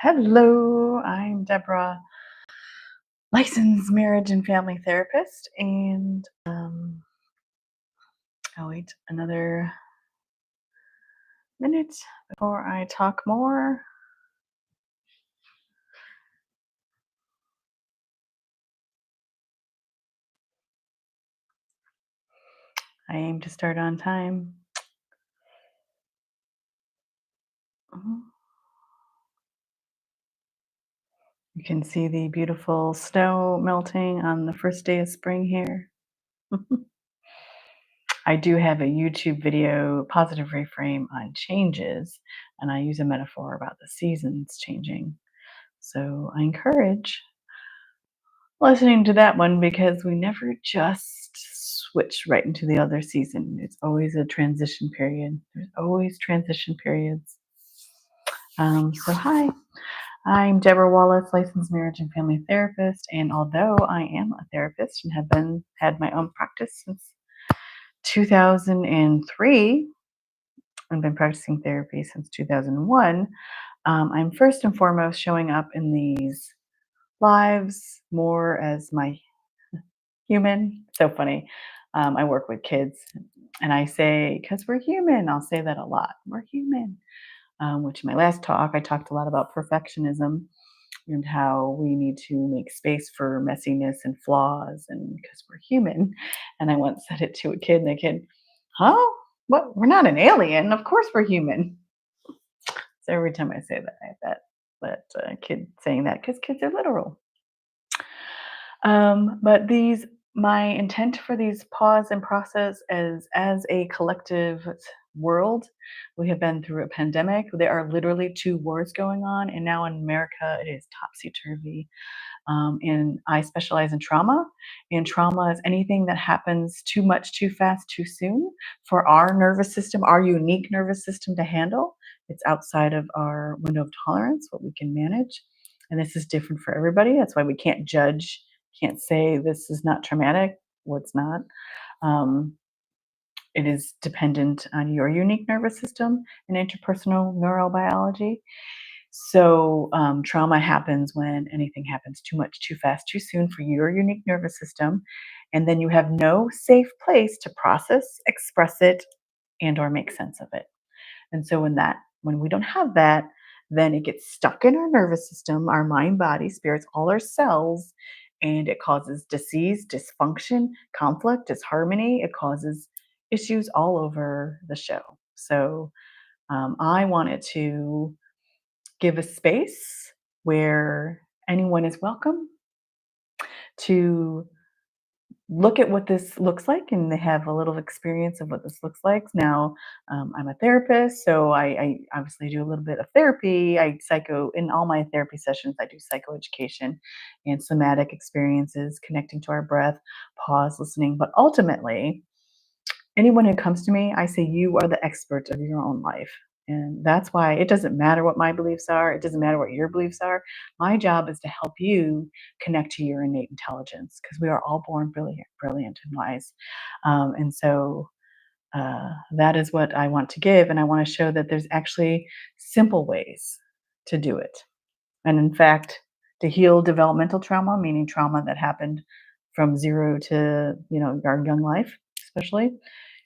Hello, I'm Debra, licensed marriage and family therapist, and I'll wait another minute before I talk more. I aim to start on time. Mhm. You can see the beautiful snow melting on the first day of spring here. I do have a YouTube video, Positive Reframe, on changes, and I use a metaphor about the seasons changing. So I encourage listening to that one because we never just switch right into the other season. It's always a transition period. There's always transition periods. So hi, I'm Debra Wallace, licensed marriage and family therapist. And although I am a therapist and have had my own practice since 2003 and been practicing therapy since 2001, I'm first and foremost showing up in these lives more as my human. So funny. I work with kids and I say, because we're human, I'll say that a lot. We're human. Which in my last talk, I talked a lot about perfectionism and how we need to make space for messiness and flaws and because we're human. And I once said it to a kid, and the kid, huh? What? We're not an alien. Of course we're human. So every time I say that, I have that kid saying that because kids are literal. But my intent for these pause and process as a collective world, we have been through a pandemic. There are literally two wars going on, and now in America, it is topsy turvy. And I specialize in trauma, and trauma is anything that happens too much, too fast, too soon for our nervous system, our unique nervous system to handle. It's outside of our window of tolerance, what we can manage. And this is different for everybody. That's why we can't judge, can't say this is not traumatic, what's not. Um, it is dependent on your unique nervous system and interpersonal neurobiology. So, trauma happens when anything happens too much, too fast, too soon for your unique nervous system, and then you have no safe place to process, express it, and/or make sense of it. And so, when we don't have that, then it gets stuck in our nervous system, our mind, body, spirits, all our cells, and it causes disease, dysfunction, conflict, disharmony. It causes issues all over the show. So, I wanted to give a space where anyone is welcome to look at what this looks like and they have a little experience of what this looks like. Now, I'm a therapist, so I obviously do a little bit of therapy. I psycho in all my therapy sessions, I do psychoeducation and somatic experiences, connecting to our breath, pause, listening. But ultimately, anyone who comes to me, I say, you are the expert of your own life. And that's why it doesn't matter what my beliefs are. It doesn't matter what your beliefs are. My job is to help you connect to your innate intelligence because we are all born brilliant, brilliant and wise. And so that is what I want to give. And I want to show that there's actually simple ways to do it. And in fact, to heal developmental trauma, meaning trauma that happened from zero to, our young life, especially,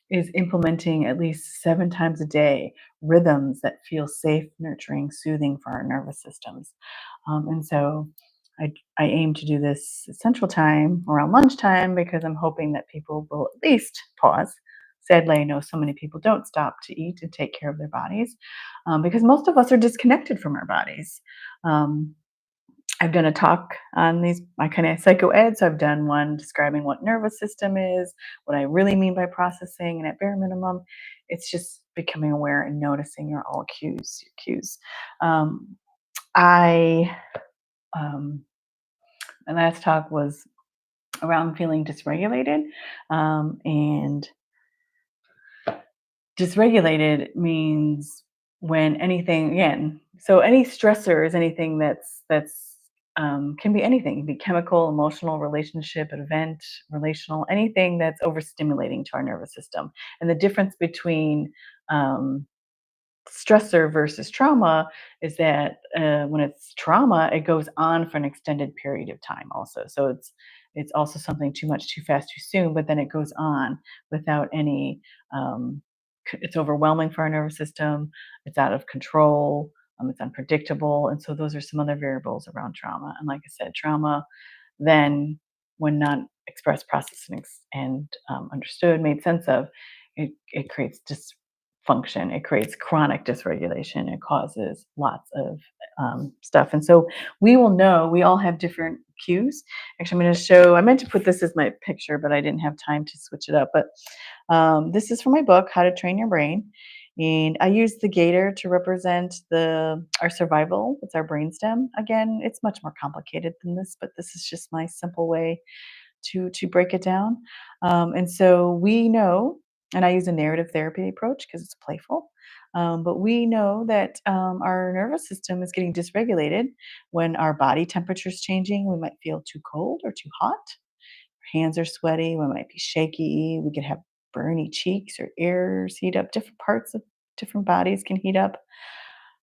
is implementing at least 7 times a day rhythms that feel safe, nurturing, soothing for our nervous systems. And so I aim to do this at Central Time around lunchtime because I'm hoping that people will at least pause. Sadly, I know so many people don't stop to eat and take care of their bodies because most of us are disconnected from our bodies. Um, I've done a talk on these. I kind of psycho ed, so I've done one describing what nervous system is, what I really mean by processing, and at bare minimum, it's just becoming aware and noticing your all cues. Your cues. Um, I My last talk was around feeling dysregulated, and dysregulated means when anything again, so any stressor is anything that's can be anything. It can be chemical, emotional, relationship, event, relational, anything that's overstimulating to our nervous system. And the difference between um, stressor versus trauma is that when it's trauma, it goes on for an extended period of time also. So it's also something too much, too fast, too soon, but then it goes on without any it's overwhelming for our nervous system, it's out of control, it's unpredictable. And so those are some other variables around trauma. And like I said, trauma then, when not expressed, processed, and understood, made sense of, it creates dysfunction. It creates chronic dysregulation. It causes lots of stuff. And so we will know. We all have different cues. Actually, I'm going to show. I meant to put this as my picture, but I didn't have time to switch it up. But this is from my book, How to Train Your Brain. And I use the gator to represent our survival. It's our brainstem. Again, it's much more complicated than this, but this is just my simple way to break it down. And so we know, and I use a narrative therapy approach because it's playful. But we know that our nervous system is getting dysregulated when our body temperature is changing. We might feel too cold or too hot. Hands are sweaty. We might be shaky. We could have burny cheeks or ears heat up. Different parts of different bodies can heat up.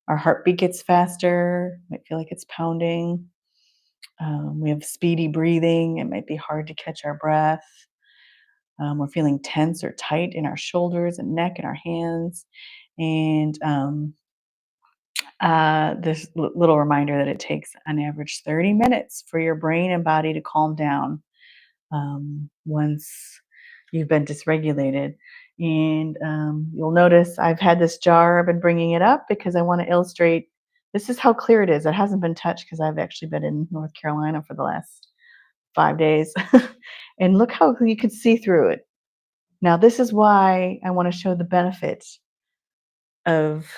Our heartbeat gets faster. Might feel like it's pounding. We have speedy breathing. It might be hard to catch our breath. We're feeling tense or tight in our shoulders and neck and our hands. And this little reminder that it takes on average 30 minutes for your brain and body to calm down once you've been dysregulated. And you'll notice I've had this jar, I've been bringing it up because I want to illustrate this is how clear it is. It hasn't been touched because I've actually been in North Carolina for the last 5 days. And look how you can see through it. Now, this is why I want to show the benefits of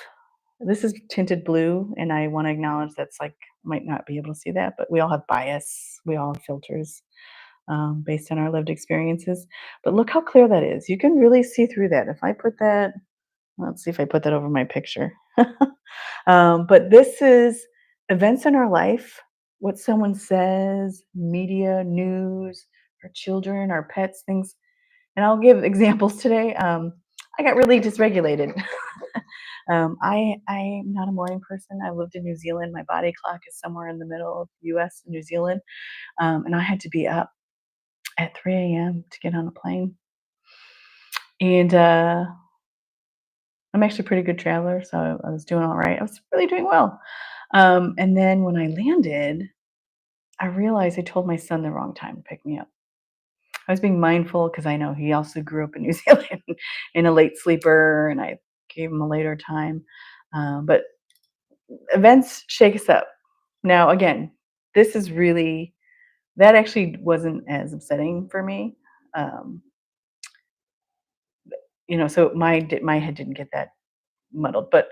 this is tinted blue, and I want to acknowledge that's like might not be able to see that, but we all have bias, we all have filters based on our lived experiences. But look how clear that is. You can really see through that. If I put that, let's see if I put that over my picture. But this is events in our life, what someone says, media, news, our children, our pets, things. And I'll give examples today. I got really dysregulated. I'm not a morning person. I lived in New Zealand. My body clock is somewhere in the middle of US and New Zealand. And I had to be up at 3 a.m. to get on a plane. And I'm actually a pretty good traveler, so I was doing all right. I was really doing well. And then when I landed, I realized I told my son the wrong time to pick me up. I was being mindful because I know he also grew up in New Zealand and a late sleeper, and I gave him a later time. But events shake us up. Now, again, this is really, that actually wasn't as upsetting for me. Um, so my head didn't get that muddled, but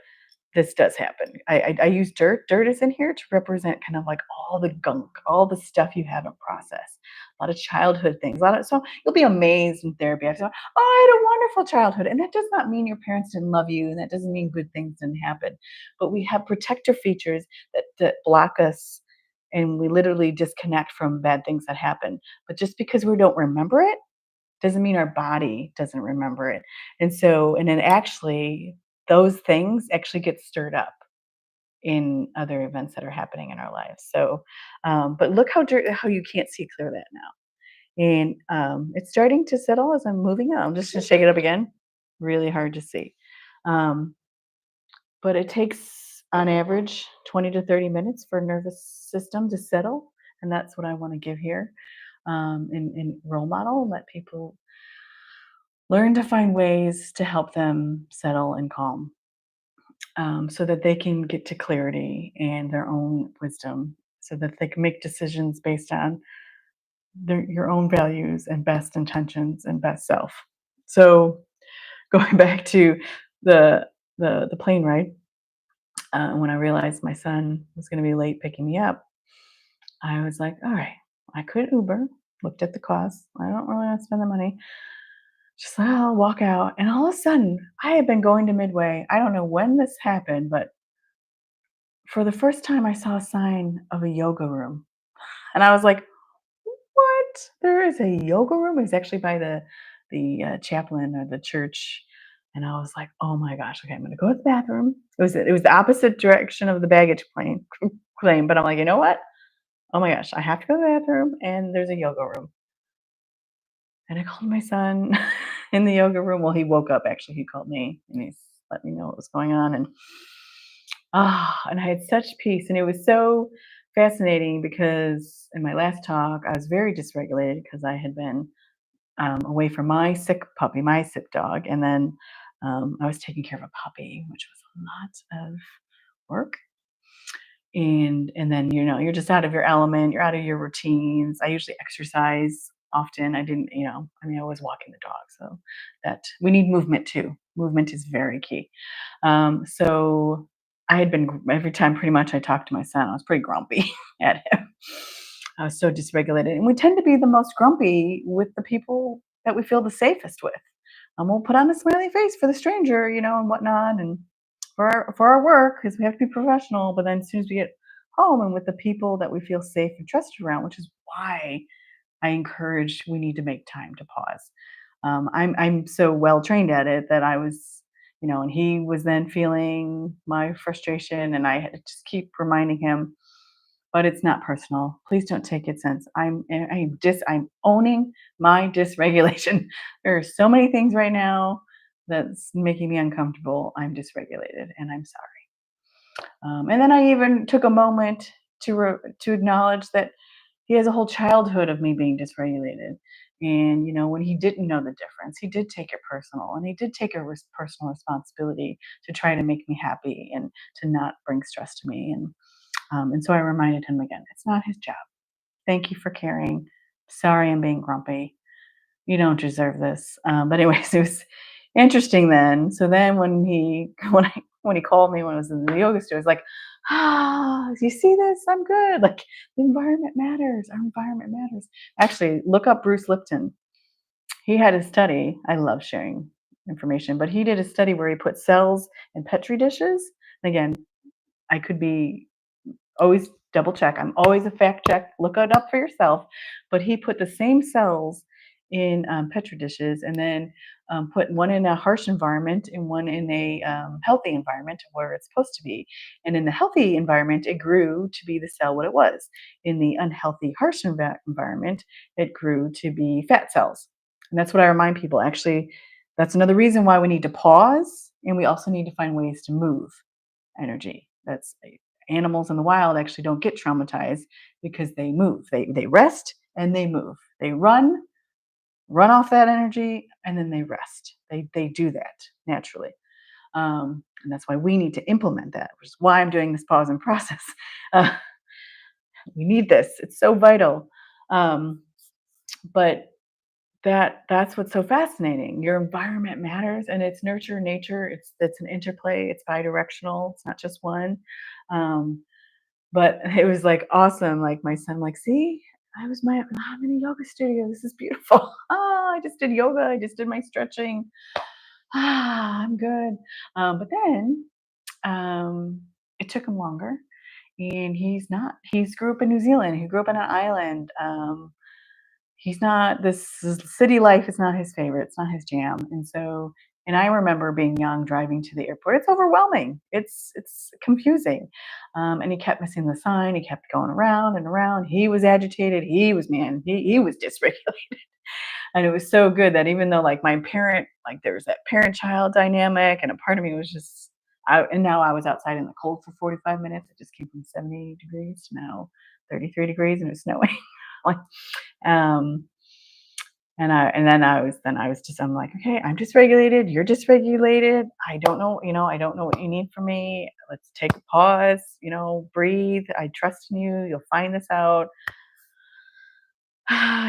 this does happen. I use dirt. Dirt is in here to represent kind of like all the gunk, all the stuff you haven't processed, a lot of childhood things. So you'll be amazed in therapy. I say, "Oh, I had a wonderful childhood," and that does not mean your parents didn't love you, and that doesn't mean good things didn't happen. But we have protector features that block us, and we literally disconnect from bad things that happen. But just because we don't remember it doesn't mean our body doesn't remember it. And then actually, those things actually get stirred up in other events that are happening in our lives. So, but look how you can't see clear that now, and it's starting to settle as I'm moving on. I'm just gonna shake it up again. Really hard to see, um, but it takes on average 20 to 30 minutes for a nervous system to settle, and that's what I want to give here in role model and let people learn to find ways to help them settle and calm so that they can get to clarity and their own wisdom so that they can make decisions based on your own values and best intentions and best self. So going back to the the plane ride, when I realized my son was going to be late picking me up, I was like, all right, I could Uber. Looked at the cost. I don't really want to spend the money. Just like, I'll walk out. And all of a sudden, I had been going to Midway. I don't know when this happened, but for the first time, I saw a sign of a yoga room. And I was like, what? There is a yoga room? It's actually by the chaplain or the church And I was like, "Oh my gosh, okay, I'm gonna go to the bathroom." It was the opposite direction of the baggage claim, but I'm like, "You know what? Oh my gosh, I have to go to the bathroom, and there's a yoga room." And I called my son in the yoga room. Well, he woke up actually. He called me and he's let me know what was going on. And I had such peace. And it was so fascinating because in my last talk, I was very dysregulated because I had been away from my sick puppy, my sick dog. And then I was taking care of a puppy, which was a lot of work. And then you're just out of your element, you're out of your routines. I usually exercise often. I didn't, I mean, I was walking the dog, so that we need movement too. Movement is very key. So I had been every time pretty much I talked to my son, I was pretty grumpy at him. I was so dysregulated, and we tend to be the most grumpy with the people that we feel the safest with. We'll put on a smiley face for the stranger, and whatnot, and for our work because we have to be professional. But then as soon as we get home and with the people that we feel safe and trusted around, which is why I encourage we need to make time to pause. I'm so well trained at it that I was, and he was then feeling my frustration, and I had to just keep reminding him, but it's not personal. Please don't take it sense. I'm owning my dysregulation. There are so many things right now that's making me uncomfortable. I'm dysregulated, and I'm sorry. And then I even took a moment to acknowledge that he has a whole childhood of me being dysregulated. And when he didn't know the difference, he did take it personal, and he did take a personal responsibility to try to make me happy and to not bring stress to me. And so I reminded him again, it's not his job. Thank you for caring. Sorry, I'm being grumpy. You don't deserve this. But anyways, it was interesting then. So then when he when he called me when I was in the yoga studio, I was like, you see this? I'm good. Like the environment matters. Our environment matters. Actually, look up Bruce Lipton. He had a study. I love sharing information, but he did a study where he put cells in petri dishes. And again, I could be always double check. I'm always a fact check. Look it up for yourself. But he put the same cells in petri dishes, and then put one in a harsh environment and one in a healthy environment where it's supposed to be. And in the healthy environment, it grew to be the cell what it was. In the unhealthy, harsh environment, it grew to be fat cells. And that's what I remind people. Actually, that's another reason why we need to pause, and we also need to find ways to move energy. That's animals in the wild actually don't get traumatized because they move. They rest and they move. They run off that energy, and then they rest. They do that naturally. And that's why we need to implement that, which is why I'm doing this pause and process. Uh, we need this. It's so vital. Um, but that's what's so fascinating. Your environment matters, and it's nurture nature. It's an interplay. It's bidirectional. It's not just one. Um, but it was like awesome. Like my son, like, see, I'm in a yoga studio. This is beautiful. I just did yoga. I just did my stretching. I'm good. But then it took him longer, and he's not. He's grew up in New Zealand. He grew up on an island. He's not this city life is not his favorite. It's not his jam. And I remember being young driving to the airport. It's overwhelming. It's confusing. And he kept missing the sign. He kept going around and around. He was agitated. He was man. He was dysregulated. And it was so good that even though like my parent, like there was that parent child dynamic, and a part of me was just and now I was outside in the cold for 45 minutes. It just came from 70 degrees to now 33 degrees, and it was snowing. like um and then I was just I'm like, okay, I'm dysregulated, you're dysregulated. I don't know what you need from me. Let's take a pause, breathe. I trust in you. You'll find this out.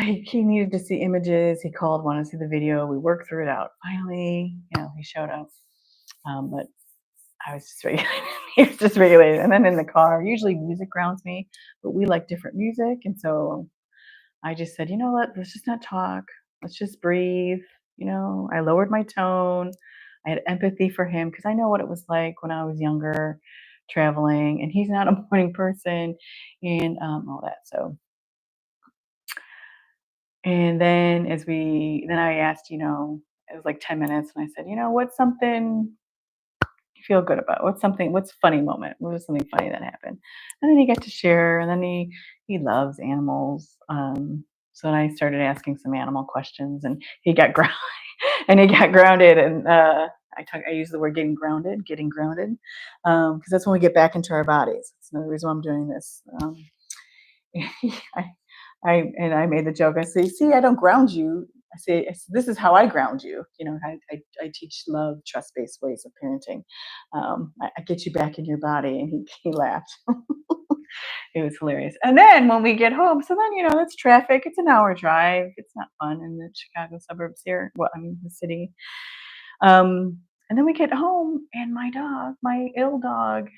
He needed to see images. He called, wanted to see the video. We worked through it out. Finally, he showed up. But I was just regulated. He was just regulated. And then in the car, usually music grounds me, but we like different music. And so I just said, you know what, let's just not talk. Let's just breathe. I lowered my tone. I had empathy for him because I know what it was like when I was younger traveling, and he's not a morning person and all that. So, and then then I asked, It was like 10 minutes. And I said, what's something you feel good about? What's a funny moment? What was something funny that happened? And then he got to share, and then he loves animals. So then I started asking some animal questions, and he got grounded. And I use the word getting grounded, because that's when we get back into our bodies. That's another reason why I'm doing this. I, I made the joke. I say, see, I don't ground you. This is how I ground you. I teach love, trust-based ways of parenting. I get you back in your body. And he laughed. It was hilarious. And then when we get home, so then, it's traffic. It's an hour drive. It's not fun in the Chicago suburbs here. Well, I mean, the city. And then we get home, and my ill dog,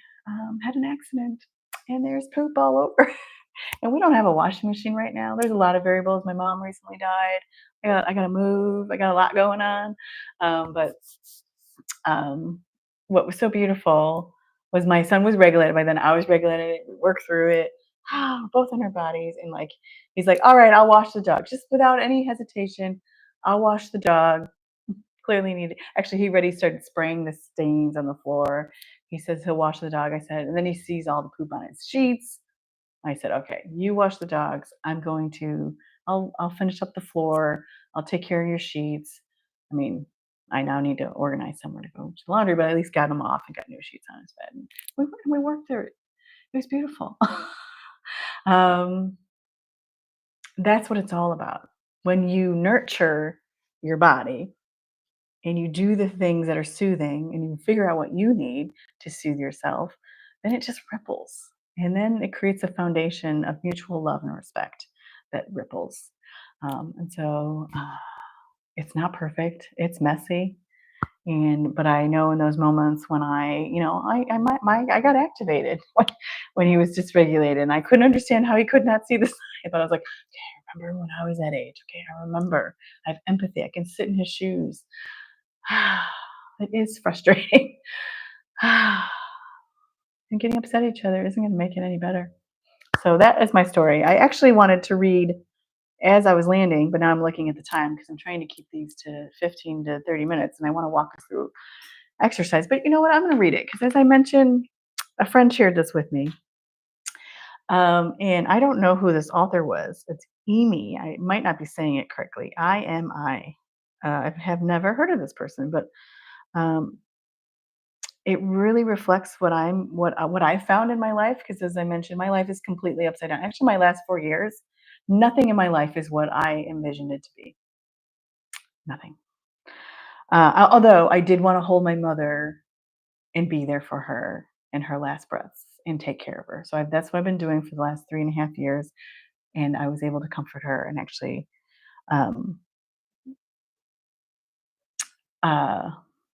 had an accident, and there's poop all over. And we don't have a washing machine right now. There's a lot of variables. My mom recently died. I got to move. I got a lot going on. But what was so beautiful was my son was regulated by then. I was regulated. We worked through it, both in our bodies. And he's like, all right, I'll wash the dog. Just without any hesitation, I'll wash the dog. Clearly needed. Actually, he already started spraying the stains on the floor. He says he'll wash the dog. I said, and then he sees all the poop on his sheets. I said, okay, you wash the dogs. I'll finish up the floor. I'll take care of your sheets. I mean, I now need to organize somewhere to go to the laundry, but I at least got him off and got new sheets on his bed. And we worked through it. It was beautiful. um, that's what it's all about. When you nurture your body and you do the things that are soothing and you figure out what you need to soothe yourself, then it just ripples. And then it creates a foundation of mutual love and respect that ripples. And so it's not perfect, it's messy. But I know in those moments when I got activated when he was dysregulated, and I couldn't understand how he could not see the sign. But I was like, okay, I remember when I was that age. Okay, I remember. I have empathy. I can sit in his shoes. It is frustrating. And getting upset at each other isn't going to make it any better. So that is my story. I actually wanted to read as I was landing, but now I'm looking at the time because I'm trying to keep these to 15 to 30 minutes, and I want to walk us through exercise. But you know what? I'm going to read it because, as I mentioned, a friend shared this with me. And I don't know who this author was. It's Amy. I might not be saying it correctly. IMI. I have never heard of this person, but um, it really reflects what I found in my life. Because, as I mentioned, my life is completely upside down. Actually, my last 4 years, nothing in my life is what I envisioned it to be. Nothing. Although I did want to hold my mother and be there for her in her last breaths and take care of her. So that's what I've been doing for the last 3.5 years. And I was able to comfort her and actually, um, uh,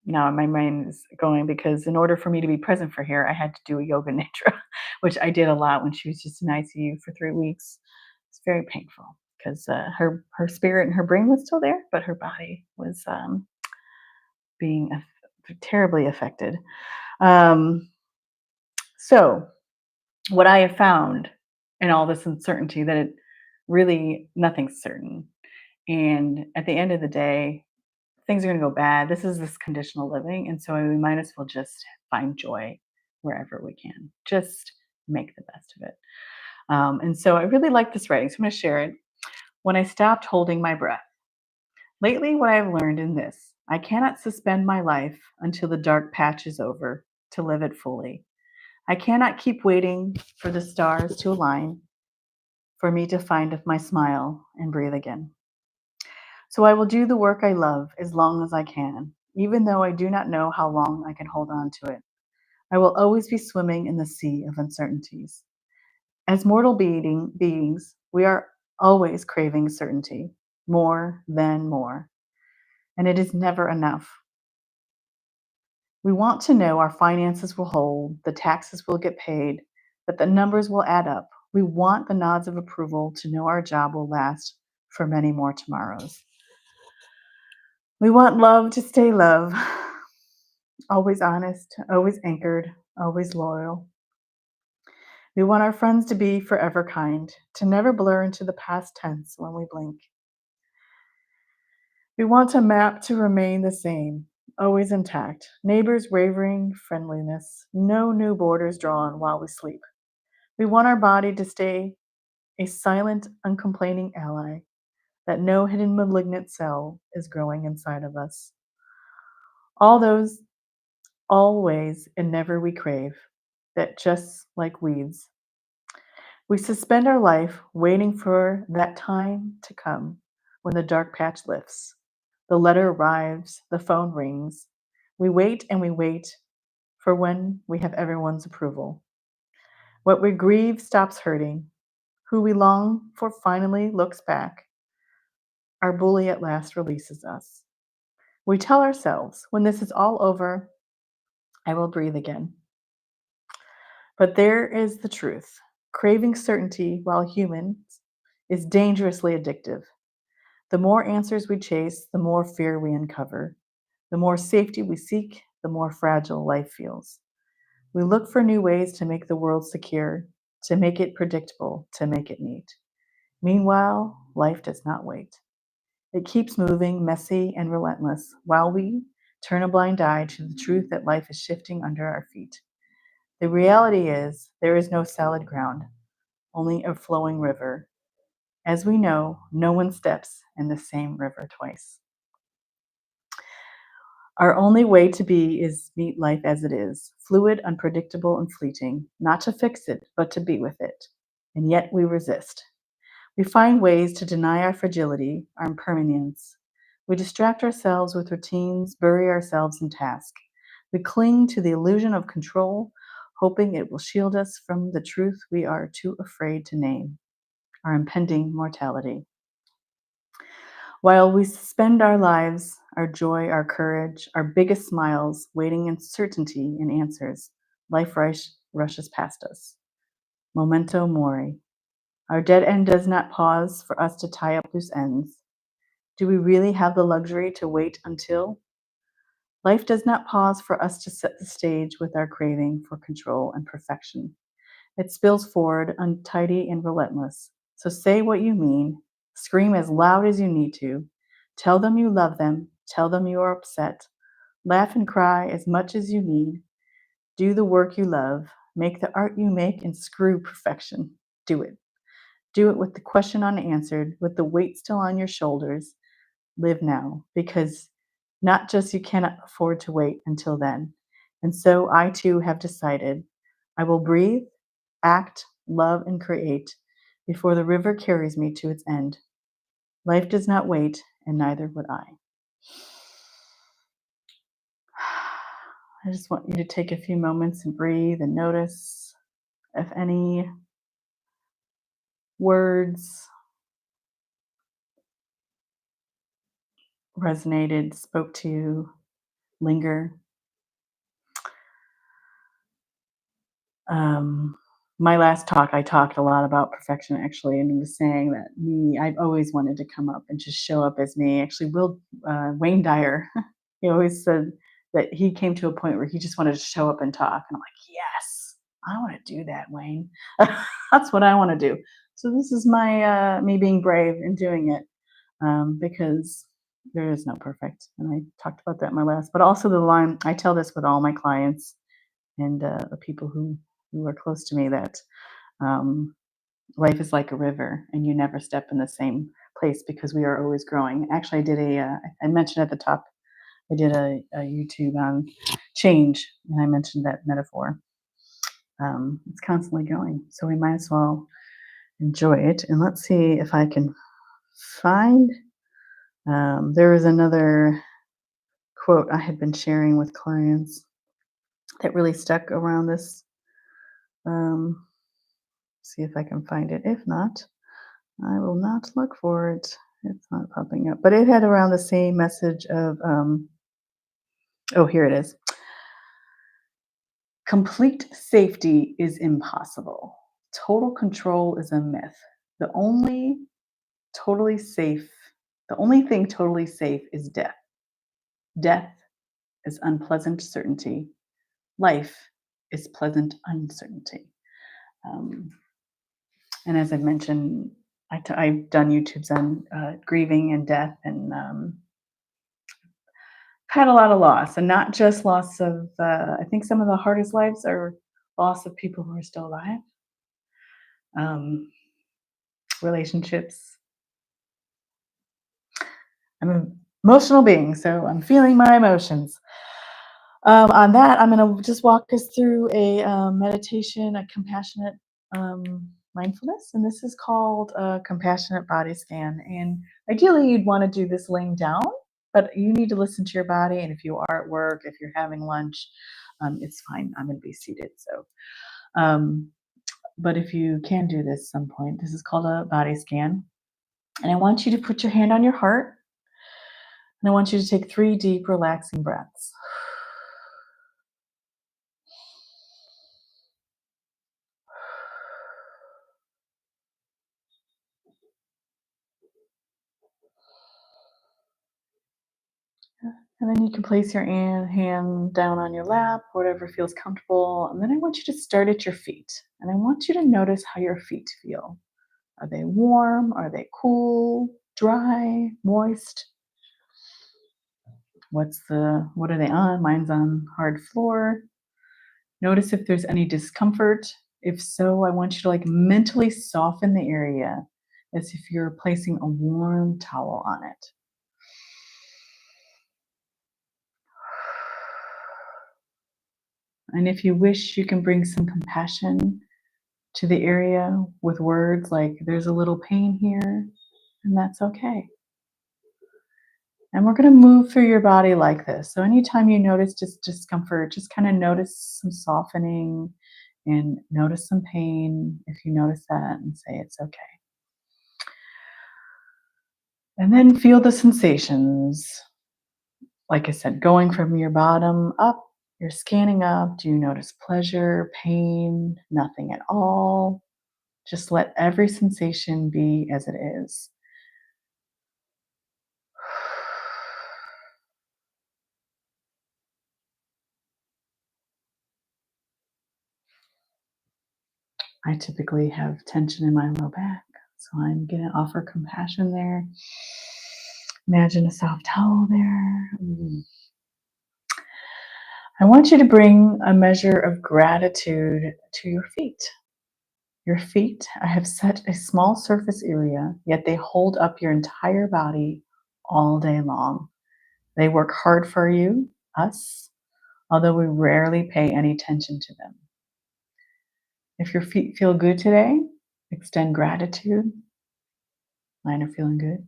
now my mind is going because in order for me to be present for her, I had to do a yoga nidra, which I did a lot when she was just in ICU for 3 weeks. It's very painful because her spirit and her brain was still there, but her body was being terribly affected. So what I have found in all this uncertainty that nothing's certain. And at the end of the day, things are going to go bad. This conditional living. And so we might as well just find joy wherever we can. Just make the best of it. And so I really like this writing. So I'm going to share it. When I stopped holding my breath. Lately, what I have learned in this, I cannot suspend my life until the dark patch is over to live it fully. I cannot keep waiting for the stars to align for me to find my smile and breathe again. So I will do the work I love as long as I can, even though I do not know how long I can hold on to it. I will always be swimming in the sea of uncertainties. As mortal beings, we are always craving certainty, more than more, and it is never enough. We want to know our finances will hold, the taxes will get paid, that the numbers will add up. We want the nods of approval to know our job will last for many more tomorrows. We want love to stay love, always honest, always anchored, always loyal. We want our friends to be forever kind, to never blur into the past tense when we blink. We want a map to remain the same, always intact. Neighbors wavering friendliness, no new borders drawn while we sleep. We want our body to stay a silent, uncomplaining ally, that no hidden malignant cell is growing inside of us. All those always and never we crave, that just like weeds, we suspend our life waiting for that time to come when the dark patch lifts. The letter arrives, the phone rings. We wait and we wait for when we have everyone's approval. What we grieve stops hurting. Who we long for finally looks back. Our bully at last releases us. We tell ourselves, when this is all over, I will breathe again. But there is the truth. Craving certainty while human is dangerously addictive. The more answers we chase, the more fear we uncover. The more safety we seek, the more fragile life feels. We look for new ways to make the world secure, to make it predictable, to make it neat. Meanwhile, life does not wait. It keeps moving, messy and relentless, while we turn a blind eye to the truth that life is shifting under our feet. The reality is, there is no solid ground, only a flowing river. As we know, no one steps in the same river twice. Our only way to be is meet life as it is, fluid, unpredictable, and fleeting, not to fix it, but to be with it. And yet we resist. We find ways to deny our fragility, our impermanence. We distract ourselves with routines, bury ourselves in task. We cling to the illusion of control, hoping it will shield us from the truth we are too afraid to name, our impending mortality. While we spend our lives, our joy, our courage, our biggest smiles, waiting in certainty in answers, life rushes past us. Memento mori. Our dead end does not pause for us to tie up loose ends. Do we really have the luxury to wait until? Life does not pause for us to set the stage with our craving for control and perfection. It spills forward, untidy and relentless. So say what you mean, scream as loud as you need to, tell them you love them, tell them you are upset, laugh and cry as much as you need, do the work you love, make the art you make, and screw perfection. Do it. Do it with the question unanswered, with the weight still on your shoulders. Live now, because not just you cannot afford to wait until then. And so I too have decided I will breathe, act, love, and create before the river carries me to its end. Life does not wait, and neither would I. I just want you to take a few moments and breathe and notice if any words resonated, spoke to you, linger. Um, my last talk, I talked a lot about perfection actually, and was saying that I've always wanted to come up and just show up as me. Actually, Wayne Dyer, he always said that he came to a point where he just wanted to show up and talk, and I'm like, yes, I want to do that, Wayne. That's what I want to do. So this is my me being brave and doing it, because there is no perfect, and I talked about that in my last. But also the line, I tell this with all my clients and the people who are close to me, that um, life is like a river and you never step in the same place because we are always growing. Actually, I mentioned at the top, I did a YouTube on change, and I mentioned that metaphor. It's constantly going, so we might as well enjoy it. And let's see if I can find. There was another quote I had been sharing with clients that really stuck around this. Um, See if I can find it. If not, I will not look for it. It's not popping up. But it had around the same message of, oh, here it is. Complete safety is impossible. Total control is a myth. The only totally safe, the only thing totally safe is death. Death is unpleasant certainty. Life is pleasant uncertainty. Um, and as I mentioned, I've done YouTubes on grieving and death, and Had a lot of loss, and not just loss of, I think some of the hardest lives are loss of people who are still alive, um, relationships. I'm an emotional being, so I'm feeling my emotions. On that, I'm going to just walk us through a meditation, a compassionate mindfulness, and this is called a compassionate body scan. And ideally, you'd want to do this laying down, but you need to listen to your body. And if you are at work, if you're having lunch, it's fine. I'm going to be seated. Um, but if you can do this some point, this is called a body scan. And I want you to put your hand on your heart, and I want you to take 3 deep, relaxing breaths. And then you can place your hand down on your lap, whatever feels comfortable. And then I want you to start at your feet. And I want you to notice how your feet feel. Are they warm? Are they cool? Dry? Moist? What are they on? Mine's on hard floor. Notice if there's any discomfort. If so, I want you to like mentally soften the area as if you're placing a warm towel on it. And if you wish, you can bring some compassion to the area with words like, there's a little pain here, and that's okay. And we're going to move through your body like this. So anytime you notice just discomfort, just kind of notice some softening and notice some pain if you notice that, and say it's okay. And then feel the sensations. Like I said, going from your bottom up, you're scanning up. Do you notice pleasure, pain, nothing at all? Just let every sensation be as it is. I typically have tension in my low back, so I'm going to offer compassion there. Imagine a soft towel there. I want you to bring a measure of gratitude to your feet. Your feet have such a small surface area, yet they hold up your entire body all day long. They work hard for you, us, although we rarely pay any attention to them. If your feet feel good today, extend gratitude. Mine are feeling good.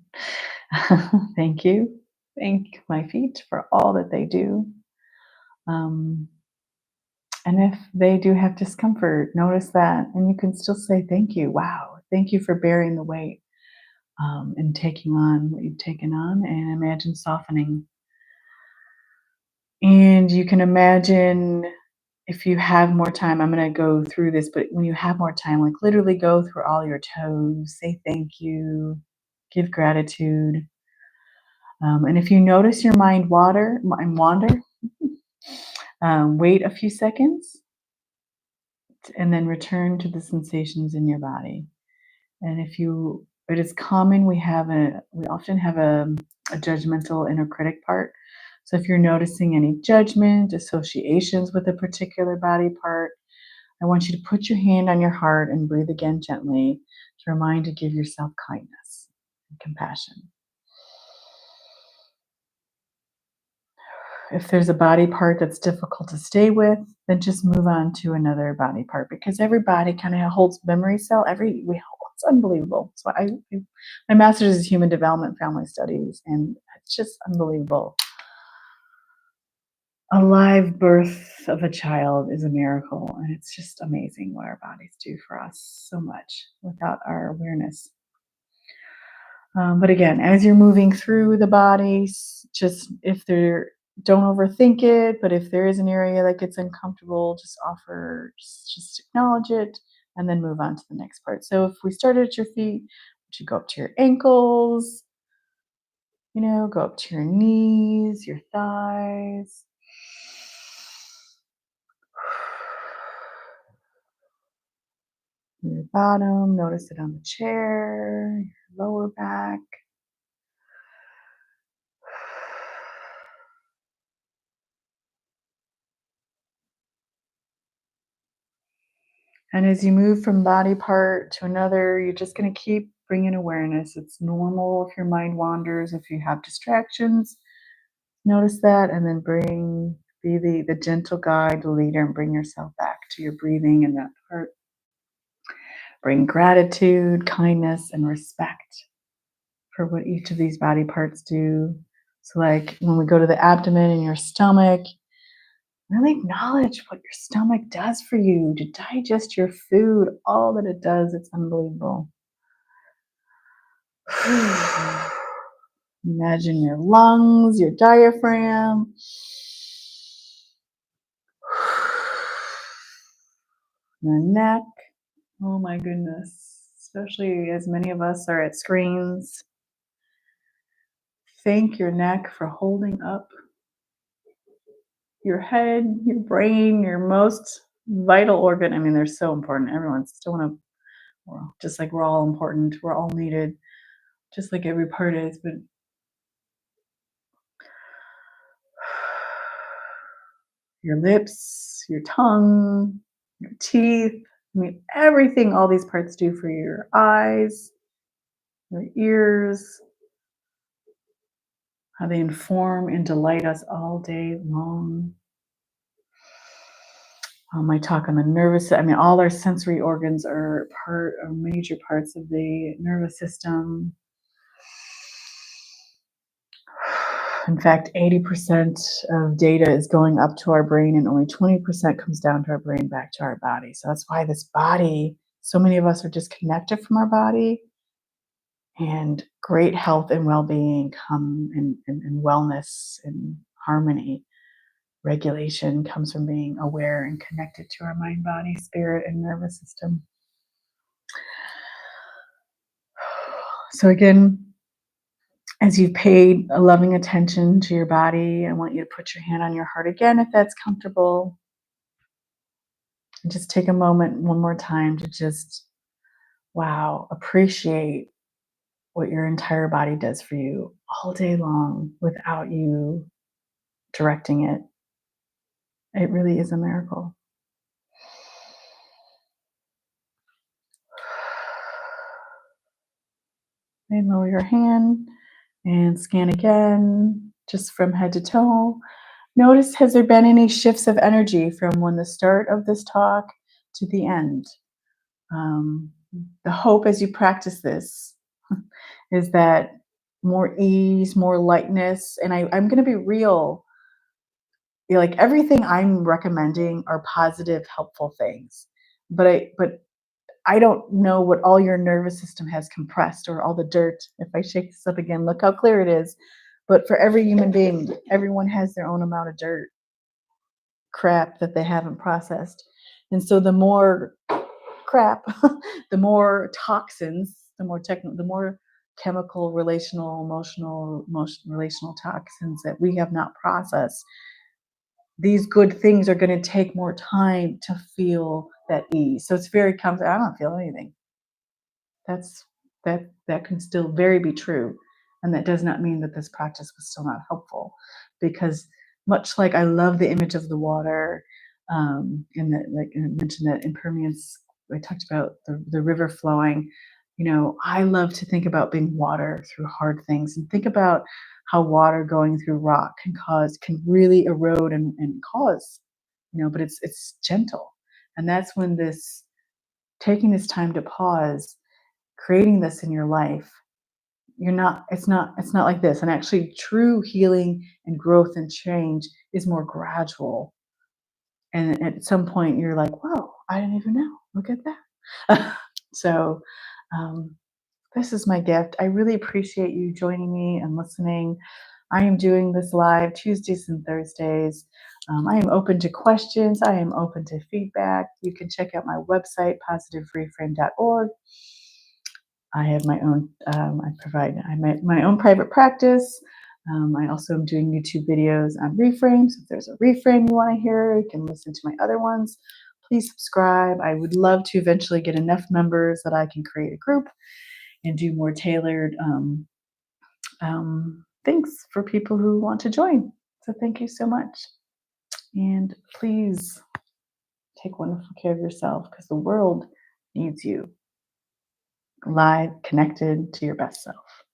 Thank you. Thank my feet for all that they do. Um, and if they do have discomfort, notice that. And you can still say, thank you. Wow. Thank you for bearing the weight and taking on what you've taken on. And imagine softening. And you can imagine, if you have more time, I'm going to go through this, but when you have more time, like literally go through all your toes, say thank you, give gratitude. And if you notice your mind wander, wait a few seconds and then return to the sensations in your body. And it is common, we often have a judgmental inner critic part. So if you're noticing any judgment, associations with a particular body part, I want you to put your hand on your heart and breathe again gently to remind to give yourself kindness and compassion. If there's a body part that's difficult to stay with, then just move on to another body part, because every body kind of holds memory cell. It's unbelievable. So my master's is human development family studies, and it's just unbelievable. A live birth of a child is a miracle, and it's just amazing what our bodies do for us so much without our awareness. But again, as you're moving through the bodies, don't overthink it. But if there is an area that gets uncomfortable, just acknowledge it, and then move on to the next part. So if we started at your feet, would you go up to your ankles? Go up to your knees, your thighs. Your bottom, notice it on the chair, your lower back. And as you move from body part to another, you're just going to keep bringing awareness. It's normal if your mind wanders, if you have distractions. Notice that, and then be the gentle guide, the leader, and bring yourself back to your breathing and that part. Bring gratitude, kindness, and respect for what each of these body parts do. So, like when we go to the abdomen and your stomach, really acknowledge what your stomach does for you to digest your food, all that it does. It's unbelievable. Imagine your lungs, your diaphragm, your neck. Oh my goodness. Especially as many of us are at screens. Thank your neck for holding up your head, your brain, your most vital organ. I mean, they're so important. Everyone's still one of, well, just like we're all important, we're all needed, just like every part is. But your lips, your tongue, your teeth, I mean, everything all these parts do for your eyes, your ears, how they inform and delight us all day long. I talk on the nervous. I mean, all our sensory organs are major parts of the nervous system. In fact, 80% of data is going up to our brain, and only 20% comes down to our brain back to our body. So that's why this body, so many of us are disconnected from our body, and great health and well-being come in wellness and harmony. Regulation comes from being aware and connected to our mind, body, spirit, and nervous system. So again, as you've paid a loving attention to your body, I want you to put your hand on your heart again if that's comfortable. And just take a moment one more time to just, wow, appreciate what your entire body does for you all day long without you directing it. It really is a miracle. And lower your hand and scan again, just from head to toe. Notice, has there been any shifts of energy from when the start of this talk to the end? Um, the hope as you practice this is that more ease, more lightness, and I'm going to be real. Like everything I'm recommending are positive, helpful things, but I don't know what all your nervous system has compressed or all the dirt. If I shake this up again, look how clear it is. But for every human being, everyone has their own amount of dirt, crap that they haven't processed. And so the more crap, the more toxins, the more chemical, relational, relational toxins that we have not processed. These good things are going to take more time to feel that ease. So it's very comfortable. I don't feel anything. That's that can still very be true, and that does not mean that this practice was still not helpful, because much like I love the image of the water, and that, like I mentioned, that impermanence. I talked about the river flowing. I love to think about being water through hard things, and think about how water going through rock can really erode and cause, but it's gentle, and that's when this taking this time to pause, creating this in your life, it's not like this. And actually true healing and growth and change is more gradual, and at some point you're like, whoa, I didn't even know, look at that. So um, this is my gift. I really appreciate you joining me and listening. I am doing this live Tuesdays and Thursdays. I am open to questions. I am open to feedback. You can check out my website, positivereframe.org. I have my own, my own private practice. I also am doing YouTube videos on Reframe. So if there's a Reframe you want to hear, you can listen to my other ones. Please subscribe. I would love to eventually get enough members that I can create a group and do more tailored things for people who want to join. So thank you so much. And please Take wonderful care of yourself because the world needs you. Live, connected to your best self.